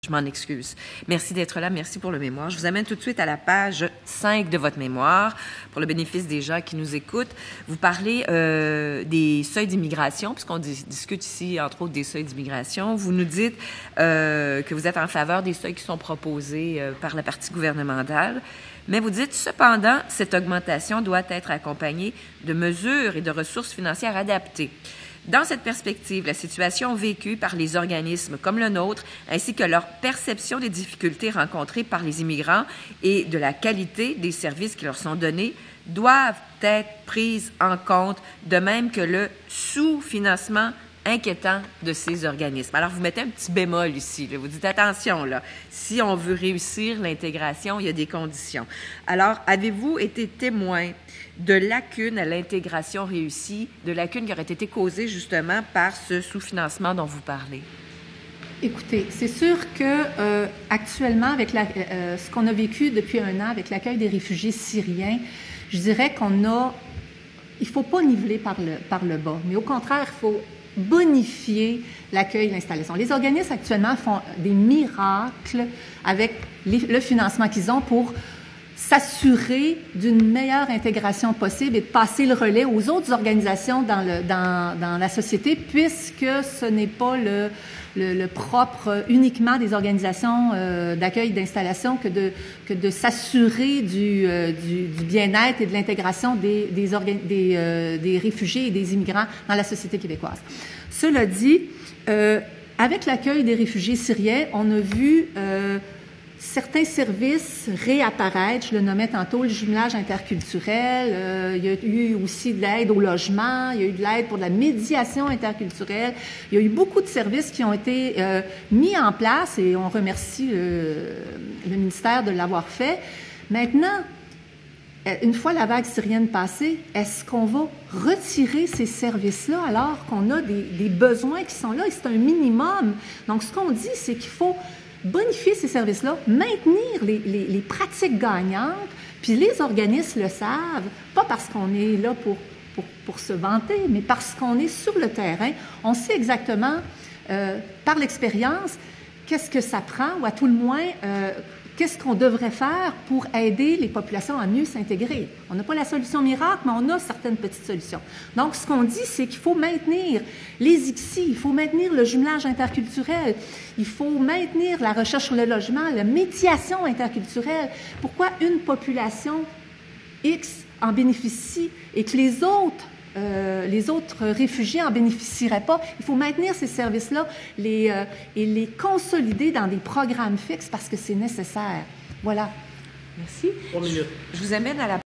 Je m'en excuse. Merci d'être là. Merci pour le mémoire. Je vous amène tout de suite à la page 5 de votre mémoire. Pour le bénéfice des gens qui nous écoutent, vous parlez des seuils d'immigration, puisqu'on discute ici, entre autres, des seuils d'immigration. Vous nous dites que vous êtes en faveur des seuils qui sont proposés par la partie gouvernementale. Mais vous dites, cependant, cette augmentation doit être accompagnée de mesures et de ressources financières adaptées. Dans cette perspective, la situation vécue par les organismes comme le nôtre, ainsi que leur perception des difficultés rencontrées par les immigrants et de la qualité des services qui leur sont donnés, doivent être prises en compte, de même que le sous-financement inquiétant de ces organismes. Alors, vous mettez un petit bémol ici. Là. Vous dites, attention, là, si on veut réussir l'intégration, il y a des conditions. Alors, avez-vous été témoin de lacunes à l'intégration réussie, de lacunes qui auraient été causées justement par ce sous-financement dont vous parlez? Écoutez, c'est sûr que actuellement, avec ce qu'on a vécu depuis 1 an avec l'accueil des réfugiés syriens, je dirais il ne faut pas niveler par le bas, mais au contraire, il faut bonifier l'accueil et l'installation. Les organismes actuellement font des miracles avec le financement qu'ils ont pour s'assurer d'une meilleure intégration possible et de passer le relais aux autres organisations dans la société, puisque ce n'est pas le propre uniquement des organisations d'accueil et d'installation que de s'assurer du bien-être et de l'intégration des réfugiés et des immigrants dans la société québécoise. Cela dit, avec l'accueil des réfugiés syriens, on a vu certains services réapparaître. Je le nommais tantôt, le jumelage interculturel. Il y a eu aussi de l'aide au logement. Il y a eu de l'aide pour de la médiation interculturelle. Il y a eu beaucoup de services qui ont été mis en place et on remercie le ministère de l'avoir fait. Maintenant, une fois la vague syrienne passée, est-ce qu'on va retirer ces services-là alors qu'on a des besoins qui sont là et c'est un minimum? Donc, ce qu'on dit, c'est qu'il faut bonifier ces services-là, maintenir les pratiques gagnantes, puis les organismes le savent, pas parce qu'on est là pour se vanter, mais parce qu'on est sur le terrain. On sait exactement, par l'expérience, qu'est-ce que ça prend, ou à tout le moins, qu'est-ce qu'on devrait faire pour aider les populations à mieux s'intégrer. On n'a pas la solution miracle, mais on a certaines petites solutions. Donc, ce qu'on dit, c'est qu'il faut maintenir les ICSI, il faut maintenir le jumelage interculturel, il faut maintenir la recherche sur le logement, la médiation interculturelle. Pourquoi une population X en bénéficie et que les autres réfugiés n'en bénéficieraient pas? Il faut maintenir ces services-là et les consolider dans des programmes fixes parce que c'est nécessaire. Voilà. Merci. 3 minutes. Je vous amène à la